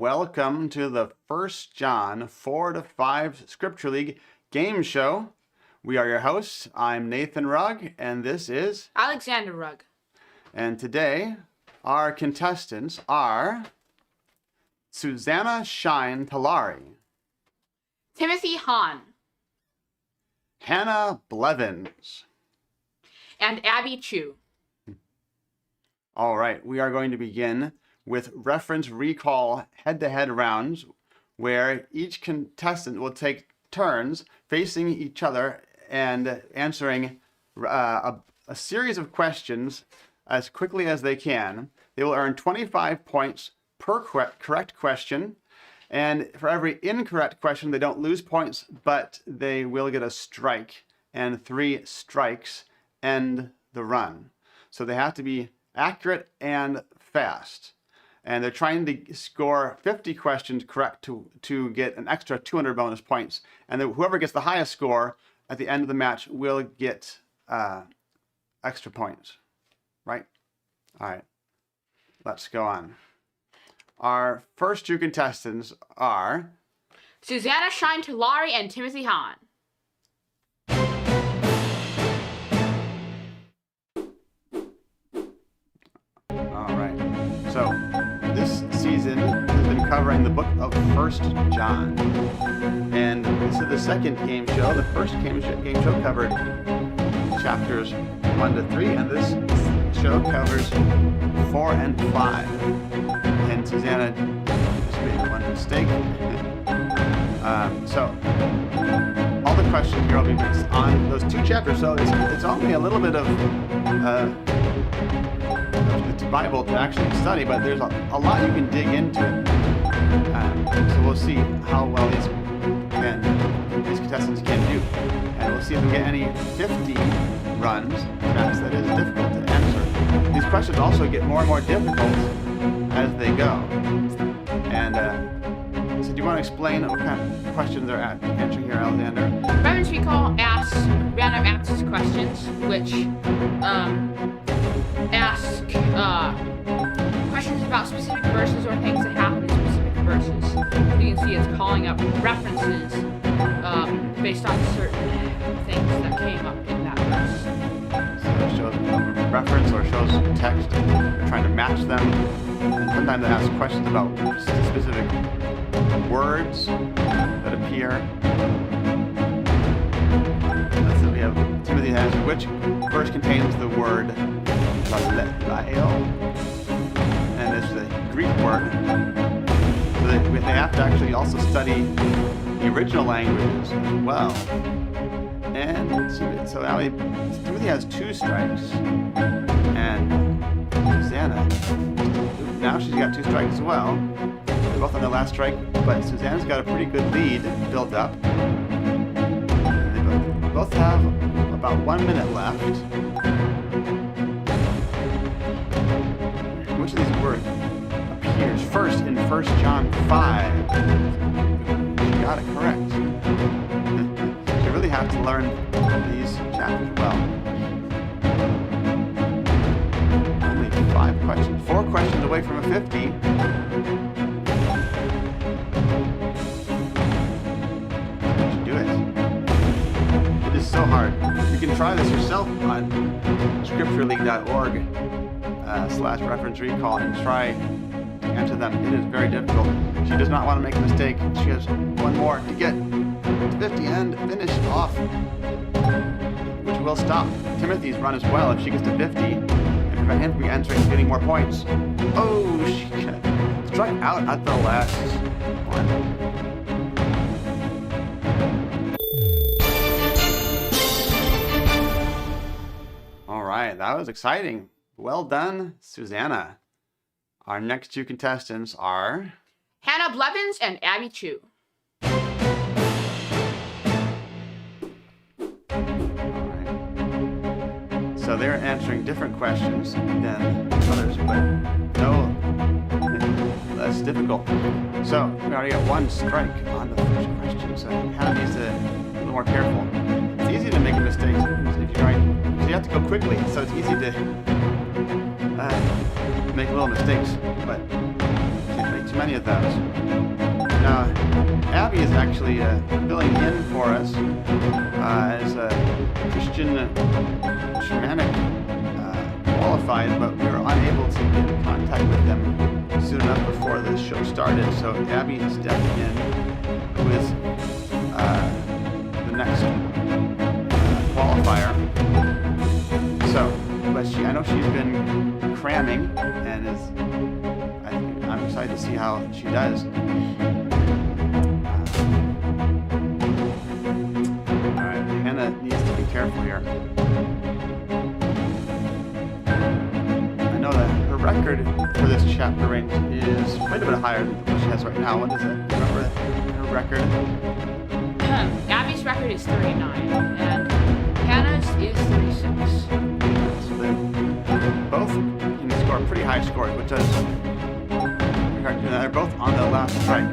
welcome to the 1 John 4 to 5 Scripture League game show. We are your hosts. I'm Nathan Rugg, and this is Alexander Rugg. And today, our contestants are Susanna Talari, Timothy Hahn, Hannah Blevins, and Abby Chu. All right, we are going to begin with reference recall head-to-head rounds where each contestant will take turns facing each other and answering a series of questions as quickly as they can. They will earn 25 points per correct question, and for every incorrect question they don't lose points, but they will get a strike, and 3 strikes end the run. So they have to be accurate and fast. And they're trying to score 50 questions correct to get an extra 200 bonus points. And then whoever gets the highest score at the end of the match will get extra points. Right? All right. Let's go on. Our first 2 contestants are Susanna Talari and Timothy Hahn. All right. So this season has been covering the book of 1 John. And this is the second game show. The first game show covered chapters 1 to 3, and this show covers 4 and 5. And Susanna just made one mistake. So all the questions here will be based on those 2 chapters. So it's only a little bit of Bible to actually study, but there's a lot you can dig into. So we'll see how well these contestants can do, and we'll see if we get any 50 runs. Perhaps that is difficult to answer. These questions also get more and more difficult as they go. And so, do you want to explain what kind of questions they're answering here, Alexander? Reference recall asks random access questions, which ask questions about specific verses or things that happen in specific verses. You can see it's calling up references based on certain things that came up in that verse. So it shows a reference or shows text, and trying to match them. And sometimes it asks questions about specific words that appear. So we have Timothy has which verse contains the word lael, and it's the Greek word. So they have to actually also study the original languages as well. And so now Timothy has 2 strikes, and Susanna, now she's got 2 strikes as well. They're both on their last strike, but Susanna's got a pretty good lead built up. They both have about 1 minute left. Which of these words appears first in 1 John 5? She got it correct. You really have to learn these chapters well. Only 5 questions. 4 questions away from a 50. You should do it. It is so hard. You can try this yourself on scriptureleague.org. /reference recall and try to answer them. It is very difficult. She does not want to make a mistake. She has 1 more to get to 50 and finish off, which will stop Timothy's run as well if she gets to 50 and prevent him from answering and getting more points. Oh, she struck out at the last one. All right, that was exciting. Well done, Susanna. Our next 2 contestants are Hannah Blevins and Abby Chu. Alright. So they're answering different questions than others, but no less difficult. So we already got 1 strike on the first question, so Hannah needs to be a little more careful. It's easy to make a mistake if you're trying, so you have to go quickly, so it's easy to make little mistakes, but can't make too many of those. Now, Abby is actually filling in for us as a Christian shamanic qualified, but we were unable to get in contact with them soon enough before the show started. So Abby is stepping in with the next qualifier. So, but I know she's been cramming and I'm excited to see how she does. Alright, Hannah needs to be careful here. I know that her record for this chapter range is quite a bit higher than what she has right now. What is it? Remember her record? Abby's record is 39, and Hannah's is 36. So they both can score pretty high scores, which is they're both on the last strike.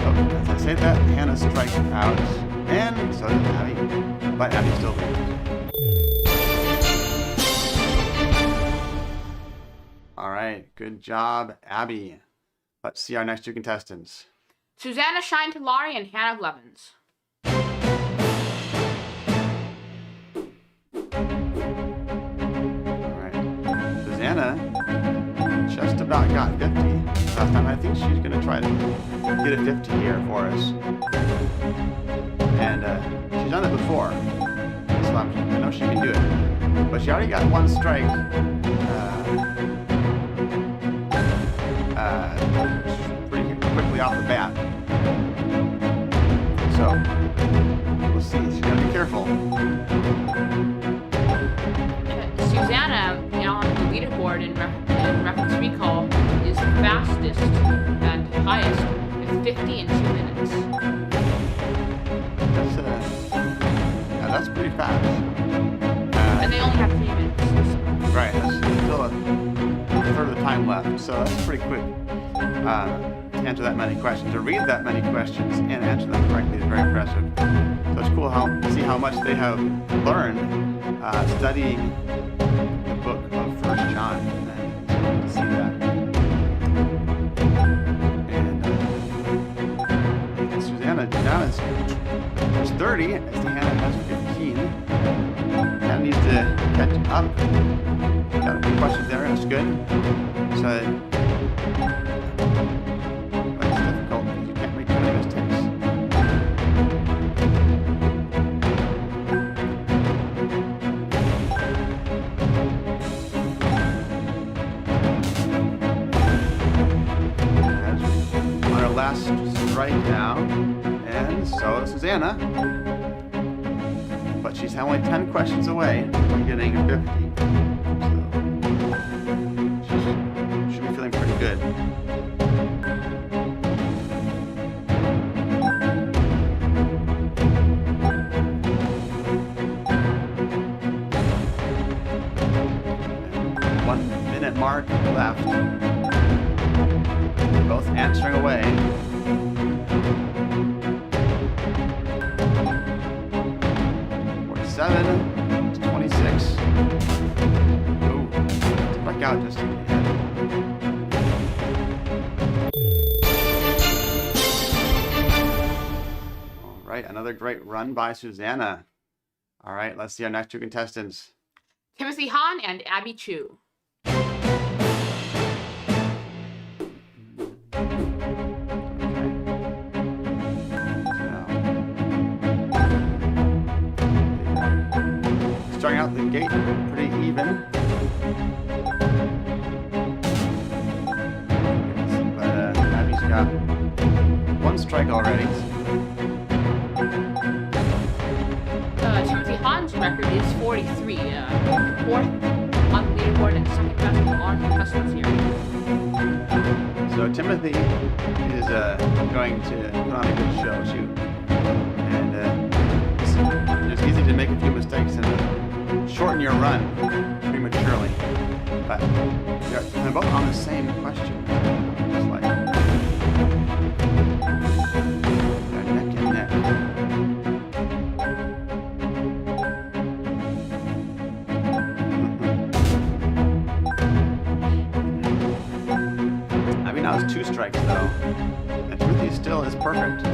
So as I say that, Hannah strikes out, and so does Abby. But Abby still leads. All right, good job, Abby. Let's see our next two contestants. Susanna Shine Talari and Hannah Blevins. All right, Susanna just about got 50 last time. I think she's going to try to get a 50 here for us. And she's done it before, so I know she can do it. But she already got one strike pretty quickly off the bat. So, we'll see. She's got to be careful. Susanna, on the leaderboard in reference recall, is the fastest and highest with 50 in 2 minutes. That's pretty fast. And they only have 3 minutes. So. Right, there's still a third of the time left, so that's pretty quick. To answer that many questions, to read that many questions and answer them correctly is very impressive. So it's cool to see how much they have learned studying the book of 1 John. And it's cool to see that. And Susanna now is 30, as Hannah has 15. Hannah needs to catch up. Got a few questions there, that's good. So, but it's difficult because you can't make too many mistakes. That's on our last strike now. And so is Susanna. But she's only 10 questions away from getting 50. So she should be feeling pretty good. And 1 minute mark left. Both answering away. It's 26. Ooh, back out just ahead. All right, another great run by Susanna. All right, let's see our next two contestants. Timothy Hahn and Abby Chu. Starting out the gate pretty even. But Abby's got one strike already. Timothy Hahn's record is 43, fourth on the leaderboard and second best on contestants here. So Timothy is going to put on a good show too. And it's easy to make a few mistakes and shorten your run prematurely. But they're both on the same question. It's like they're neck and neck. I mean, now it's 2 strikes though. And Timothy still is perfect.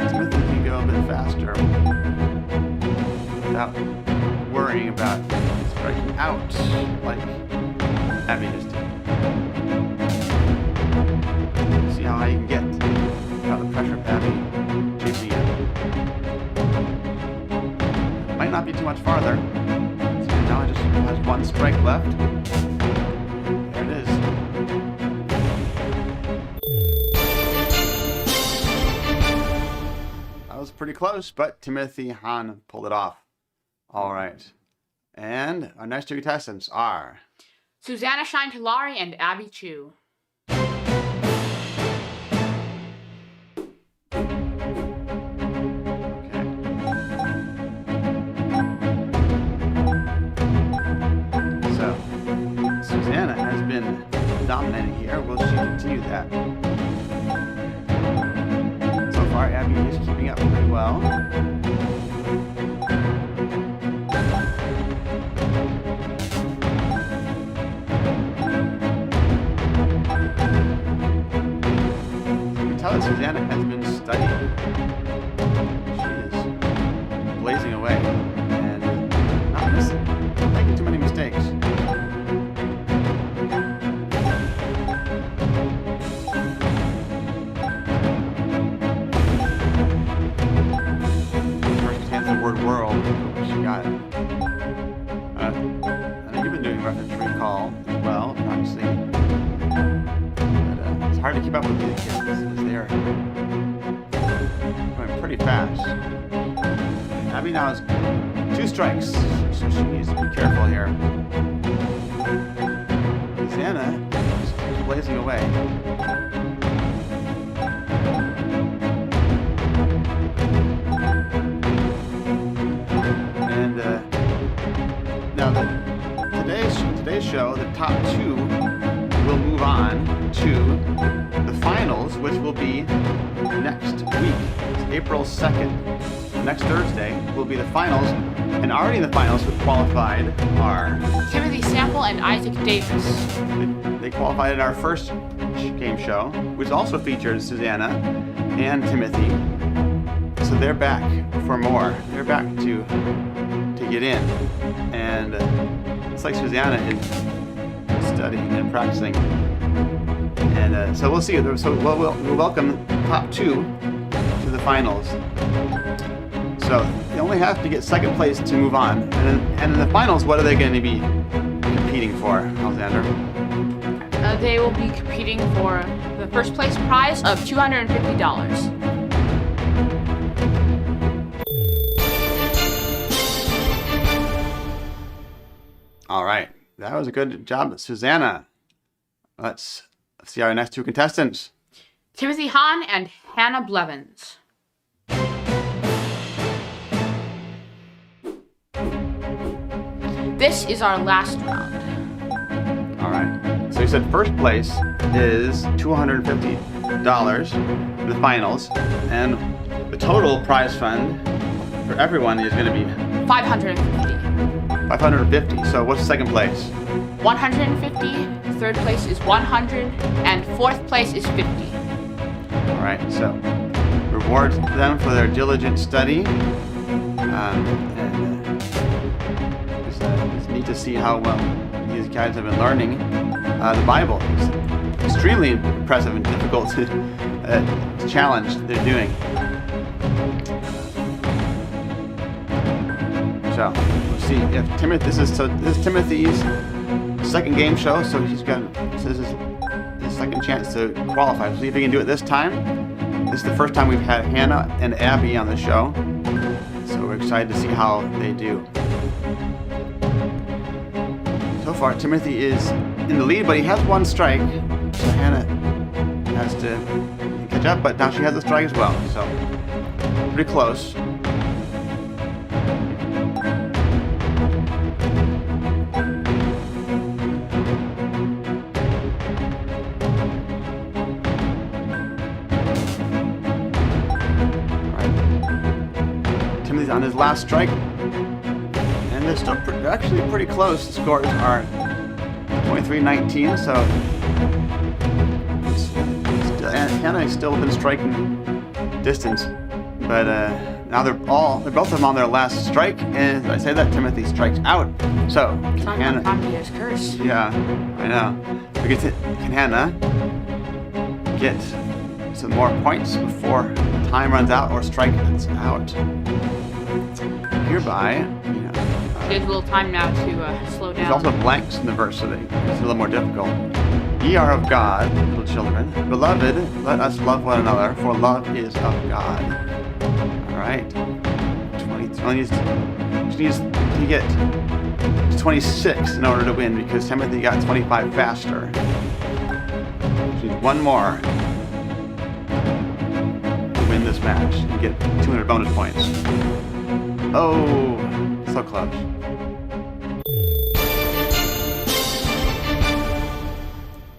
Timothy can go a bit faster without worrying about striking out like Abby just did. See how high you can get without the pressure of Abby chasing it. Might not be too much farther. So now it just has 1 strike left. There it is. That was pretty close, but Timothy Hahn pulled it off. All right. And our next 2 contestants are Susanna Shine Talari and Abby Chu. Susanna has been dominating here. Will she continue that? So far, Abby is keeping up pretty well. You can tell that Susanna has been studying. She is blazing away and not making too many mistakes. World. She got it. I know you've been doing reference recall as well, practicing. But it's hard to keep up with these kids as they're going pretty fast. Abby now has 2 strikes, so she needs to be careful here. Susanna is blazing away. Now, today's show, the top 2 will move on to the finals, which will be next week. It's April 2nd. Next Thursday will be the finals, and already in the finals who qualified are Timothy Sample and Isaac Davis. They qualified in our first game show, which also featured Susanna and Timothy. So they're back for more. They're back to get in, and it's like Susanna is studying and practicing, and so we'll see. So we'll welcome top 2 to the finals. So they only have to get 2nd place to move on, and in the finals, what are they going to be competing for, Alexander? They will be competing for the first place prize of $250. All right, that was a good job, Susanna. Let's see our next 2 contestants. Timothy Hahn and Hannah Blevins. This is our last round. All right, so you said first place is $250 for the finals, and the total prize fund for everyone is going to be $550. $550. So what's 2nd place? $150. 3rd place is $100, and 4th place is $50. All right, so reward them for their diligent study. It's neat to see how well these guys have been learning the Bible. It's extremely impressive and difficult to challenge they're doing. So we'll see if Timothy. This is Timothy's 2nd game show, so this is his 2nd chance to qualify. We'll see if he can do it this time. This is the first time we've had Hannah and Abby on the show, so we're excited to see how they do. So far, Timothy is in the lead, but he has 1 strike, so Hannah has to catch up. But now she has a strike as well, so pretty close. On his last strike, and they're still actually pretty close. The scores are 23-19, so Hannah is still within striking distance, but now they're both of them on their last strike, and as I say that, Timothy strikes out. So Talking about time to use curse. yeah, I know. Can Hannah get some more points before time runs out or strike is out? Hereby, There's a little time now to slow there's down. also blanks in the verse, so it's a little more difficult. Ye are of God, little children. Beloved, let us love one another, for love is of God. All right. 20 she needs to get to 26 in order to win because Timothy got 25 faster. She needs one more to win this match and get 200 bonus points. Oh, so close.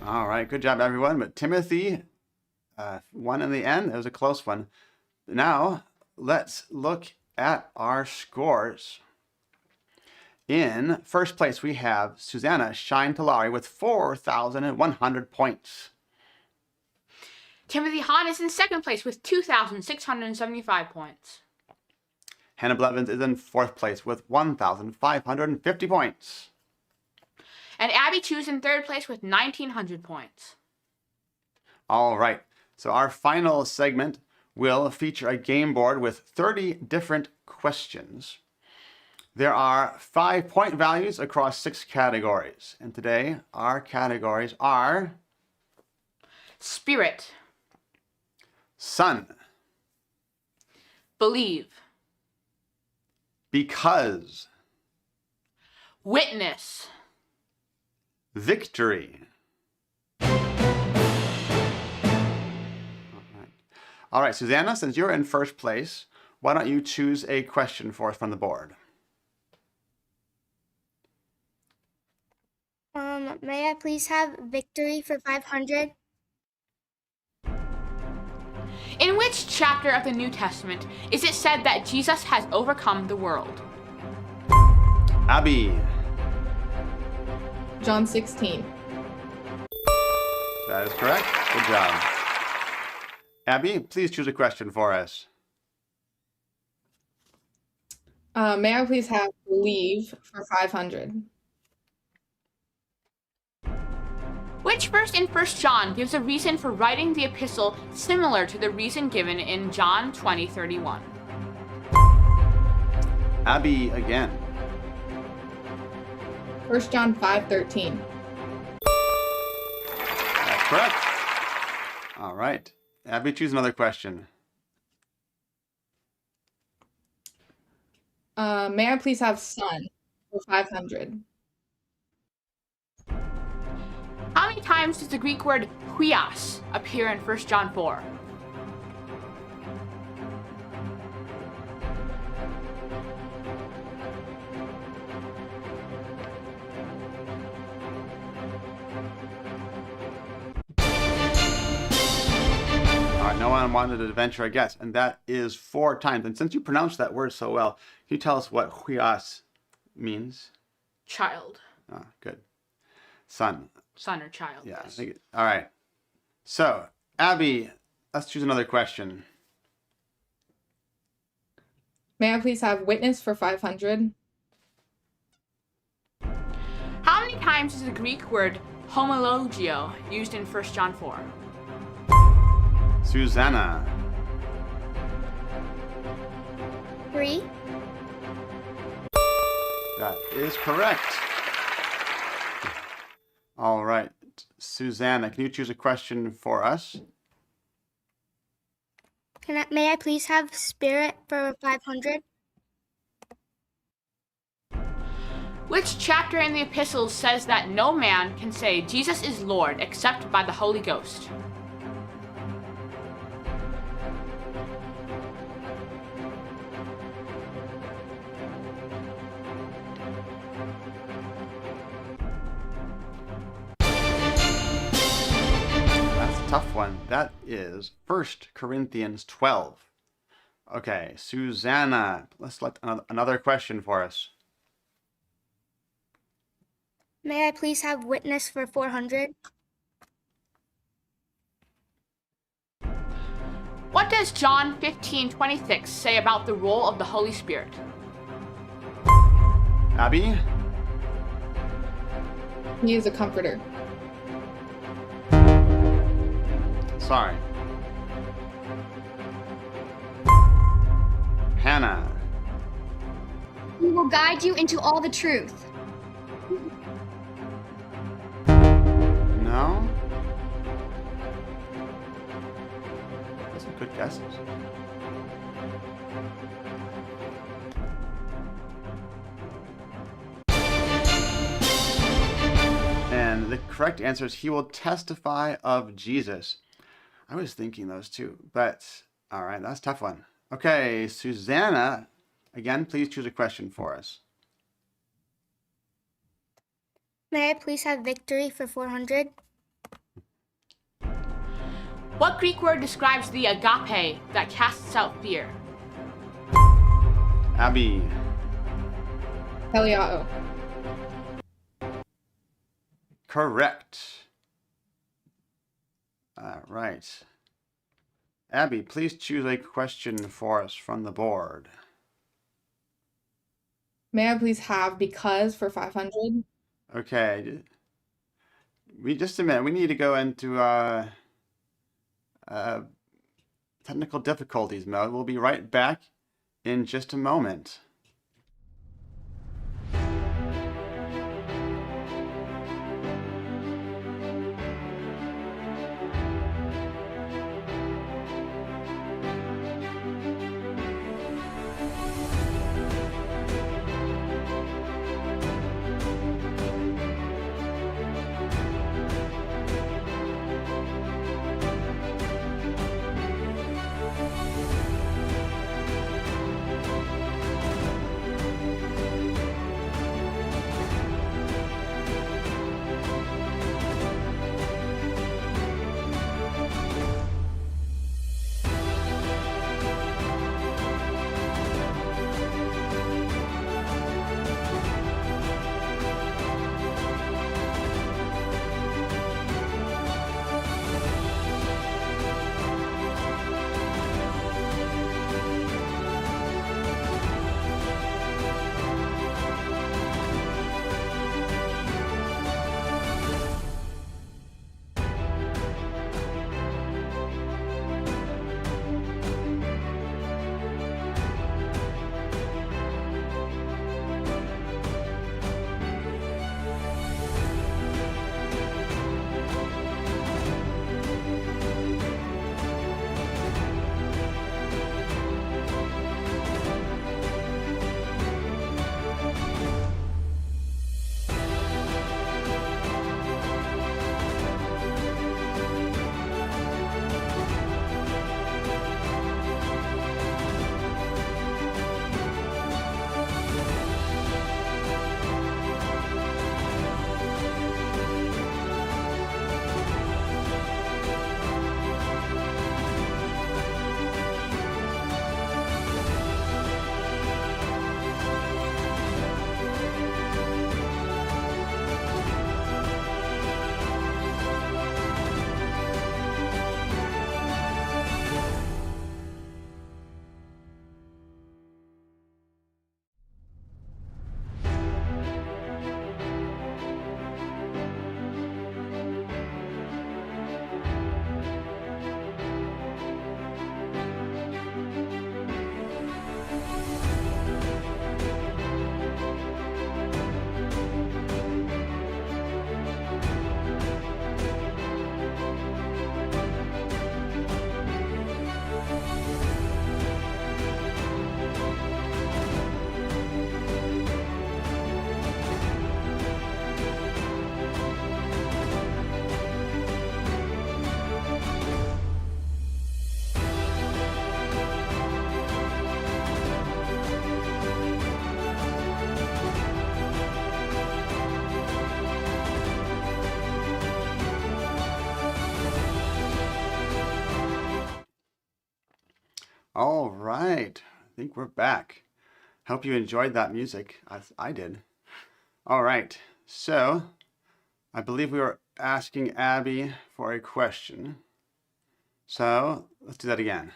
All right, good job, everyone. But Timothy won in the end. It was a close one. Now, let's look at our scores. In first place, we have Susanna Shine Talari with 4,100 points. Timothy Hahn is in second place with 2,675 points. Hannah Blevins is in fourth place with 1,550 points. And Abby Chu is in third place with 1,900 points. All right, so our final segment will feature a game board with 30 different questions. There are 5 point values across 6 categories. And today, our categories are Spirit. Sun, Believe. Because, Witness. Victory. All right, Susanna, since you're in first place, why don't you choose a question for us from the board? May I please have victory for 500? In which chapter of the New Testament is it said that Jesus has overcome the world? Abby. John 16. That is correct. Good job. Abby, please choose a question for us. May I please have believe for 500? Which verse in 1 John gives a reason for writing the epistle similar to the reason given in John 20:31? Abby again. 1 John 5:13. That's correct. All right. Abby, choose another question. May I please have son for 500? How many times does the Greek word huios appear in 1 John 4? All right, no one wanted to venture a guess, and that is 4 times. And since you pronounced that word so well, can you tell us what huios means? Child. Oh, good. Son. Son or child. Yeah. Yes. All right. So, Abby, let's choose another question. May I please have witness for 500? How many times is the Greek word homologio used in 1 John 4? Susanna. 3. That is correct. All right. Susanna, can you choose a question for us? May I please have spirit for 500? Which chapter in the epistles says that no man can say Jesus is Lord except by the Holy Ghost? Tough one. That is 1 Corinthians 12. Okay, Susanna, let's select another question for us. May I please have witness for 400? What does John 15:26 say about the role of the Holy Spirit? Abby? He is a comforter. Sorry. Hannah? He will guide you into all the truth. No? Those are good guesses. And the correct answer is he will testify of Jesus. I was thinking those two, but all right, that's a tough one. Okay, Susanna, again, please choose a question for us. May I please have victory for 400? What Greek word describes the agape that casts out fear? Abby? Heliao. Correct. All right. Abby, please choose a question for us from the board. May I please have because for 500? Okay. Just a minute. We need to go into technical difficulties mode. We'll be right back in just a moment. All right, I think we're back. Hope you enjoyed that music, as I did. All right, so I believe we were asking Abby for a question. So let's do that again.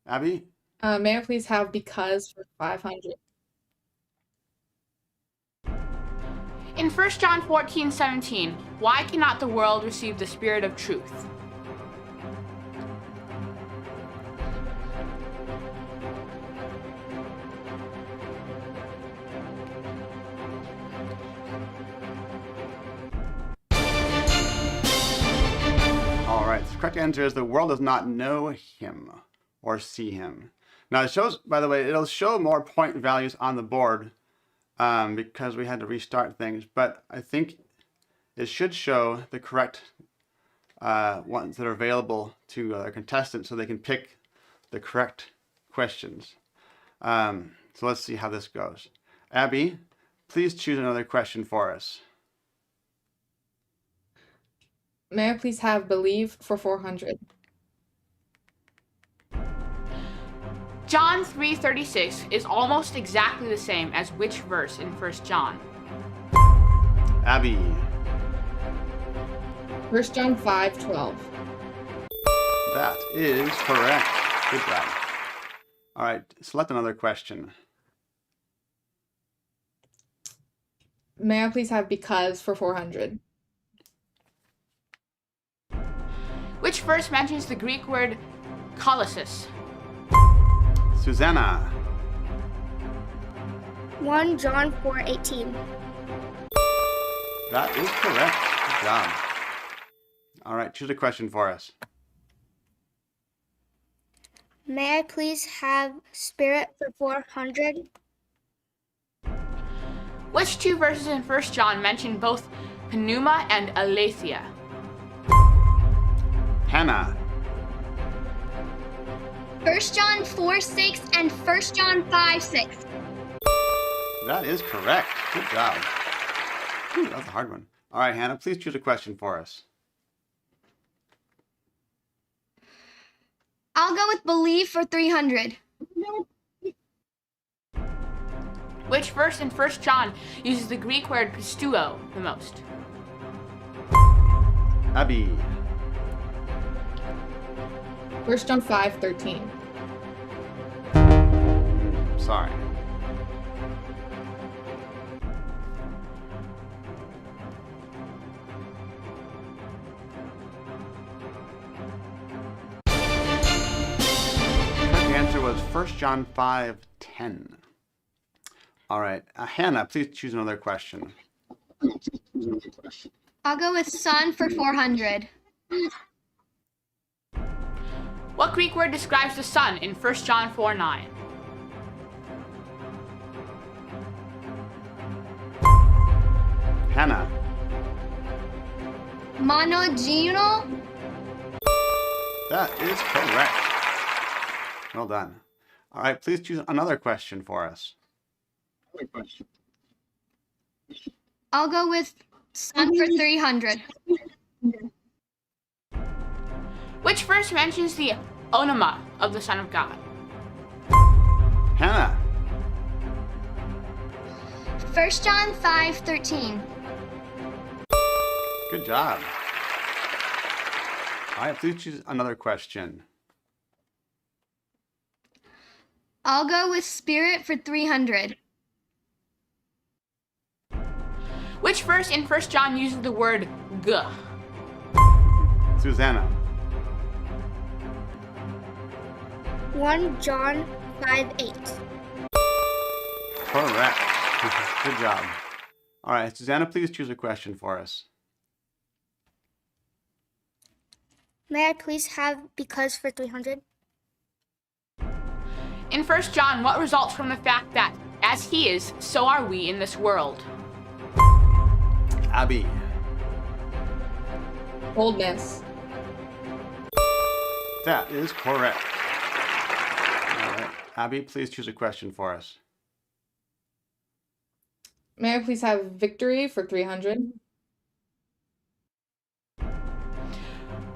Abby? May I please have because for 500? In 1 John 14:17, why cannot the world receive the Spirit of truth? All right, the correct answer is the world does not know him or see him. Now it shows, by the way, it'll show more point values on the board because we had to restart things, but I think it should show the correct ones that are available to our contestants so they can pick the correct questions. So let's see how this goes. Abby, please choose another question for us. May I please have believe for 400? John 3:36 is almost exactly the same as which verse in 1 John? Abby. 1 John 5:12. That is correct. Good job. All right, select another question. May I please have because for 400? Which verse mentions the Greek word kolosis? Susanna. 1 John 4:18. That is correct. Good job. All right, choose a question for us. May I please have spirit for 400? Which two verses in 1 John mention both pneuma and aletheia? Hannah. 1 John 4:6 and 1 John 5:6. That is correct. Good job. Whew, that was a hard one. All right, Hannah, please choose a question for us. I'll go with believe for 300. Which verse in 1 John uses the Greek word pisteuo the most? Abby. 1 John 5:13. Sorry. The answer was 1 John 5:10. All right, Hannah, please choose another question. I'll go with son for 400. What Greek word describes the sun in 1 John 4:9? Hannah. Monogeno. That is correct. Well done. All right, please choose another question for us. I'll go with son for 300. Which verse mentions the onoma of the Son of God? Hannah. 1 John 5:13. Good job. All right, please choose another question. I'll go with spirit for 300. Which verse in 1 John uses the word g? Susanna. 1 John 5:8. Correct. Good job. All right, Susanna, please choose a question for us. May I please have because for 300? In 1 John, what results from the fact that as he is, so are we in this world? Abby. Boldness. That is correct. All right, Abby, please choose a question for us. May I please have victory for 300?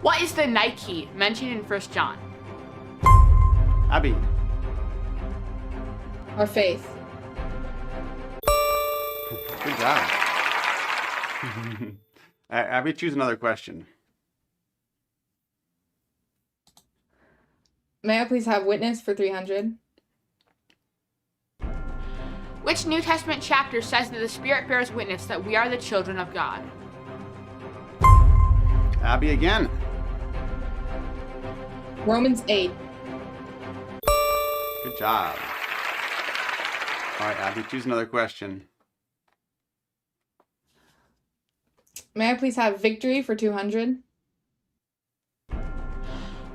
What is the Nike mentioned in 1 John? Abby. Our faith. Good job. Abby, choose another question. May I please have witness for 300? Which New Testament chapter says that the Spirit bears witness that we are the children of God? Abby again. Romans 8. Good job. All right, Abby, choose another question. May I please have victory for 200?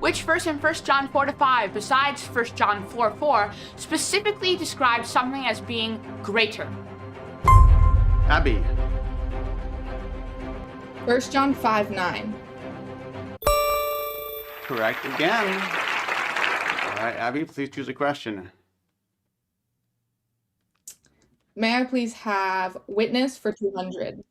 Which verse in 1 John 4-5, besides 1 John 4:4, specifically describes something as being greater? Abby. 1 John 5:9. Correct again. All right, Abby, please choose a question. May I please have witness for 200?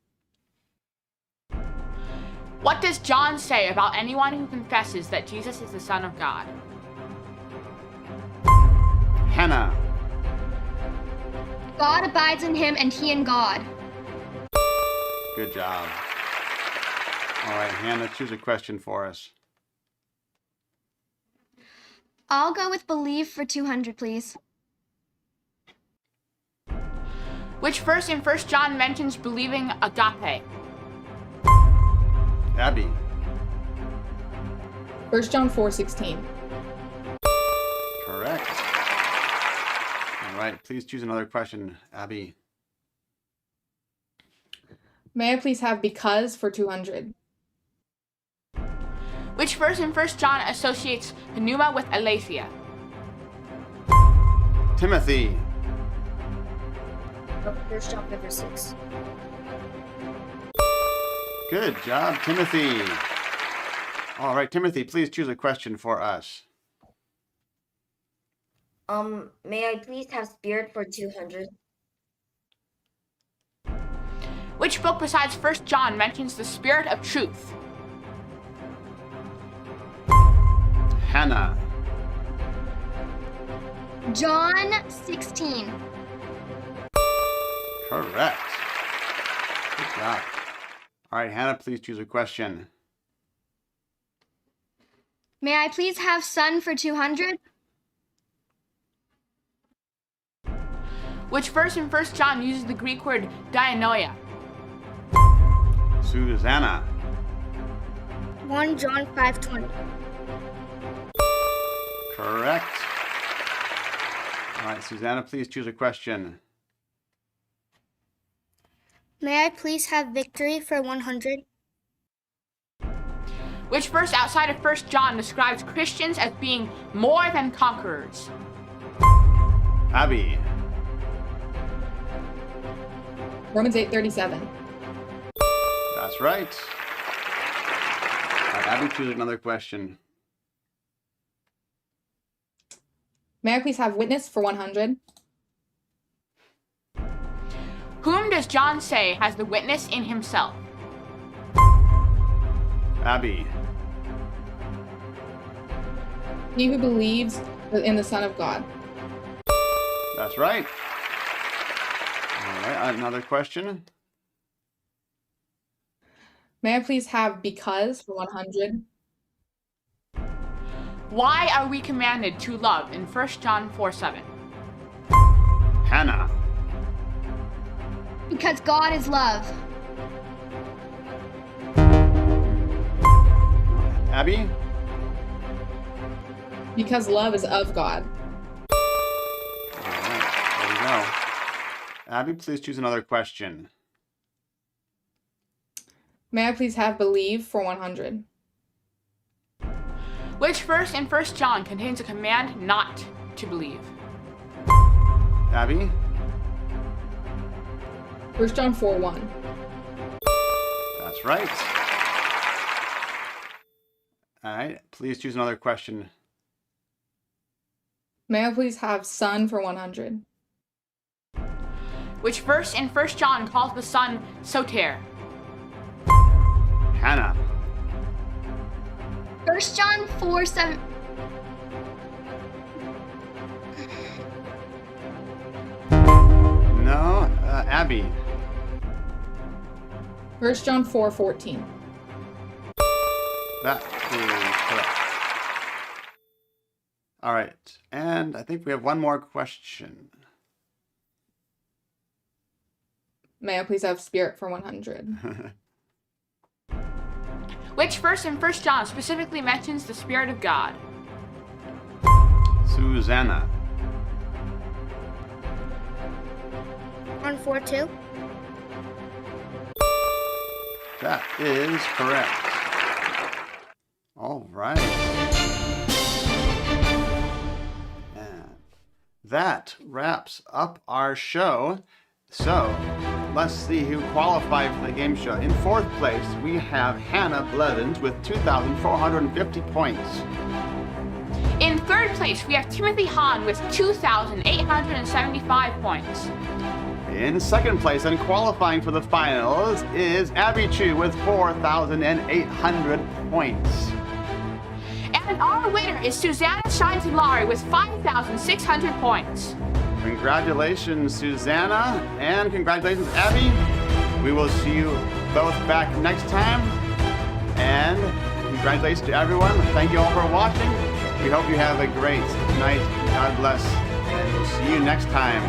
What does John say about anyone who confesses that Jesus is the Son of God? Hannah. God abides in him and he in God. Good job. All right, Hannah, choose a question for us. I'll go with believe for 200, please. Which verse in 1 John mentions believing agape? Abby. 1 John 4:16. Correct. All right, please choose another question, Abby. May I please have because for 200? Which verse in 1 John associates pneuma with aletheia? Timothy. 1 John 5:6. Good job, Timothy. All right, Timothy, please choose a question for us. May I please have spirit for 200? Which book besides 1 John mentions the Spirit of truth? Hannah. John 16. Correct. Good job. All right, Hannah, please choose a question. May I please have son for 200? Which verse in 1 John uses the Greek word dianoia? Susanna. 1 John 5:20. Correct. All right, Susanna, please choose a question. May I please have victory for 100? Which verse outside of 1 John describes Christians as being more than conquerors? Abby. Romans 8:37. That's right. All right, Abby, choose another question. May I please have witness for 100? Whom does John say has the witness in himself? Abby. He who believes in the Son of God. That's right. All right, another question. May I please have because for 100? Why are we commanded to love in 1 John 4:7? Hannah. Because God is love. Abby. Because love is of God. All right, there we go. Abby, please choose another question. May I please have believe for 100? Which verse in 1 John contains a command not to believe? Abby. 1 John 4:1. That's right. All right, please choose another question. May I please have son for 100? Which verse in 1 John calls the Son soter? Hannah. 1 John 4:7. No, Abby. 1 John 4:14. That is correct. All right. And I think we have one more question. May I please have spirit for 100? Which verse in 1 John specifically mentions the Spirit of God? Susanna. 142. That is correct. All right. And that wraps up our show. So, let's see who qualified for the game show. In 4th place, we have Hannah Blevins with 2,450 points. In 3rd place, we have Timothy Hahn with 2,875 points. In 2nd place and qualifying for the finals is Abby Chu with 4,800 points. And our winner is Susanna Talari with 5,600 points. Congratulations, Susanna, and congratulations, Abby. We will see you both back next time. And congratulations to everyone. Thank you all for watching. We hope you have a great night. God bless. And we'll see you next time.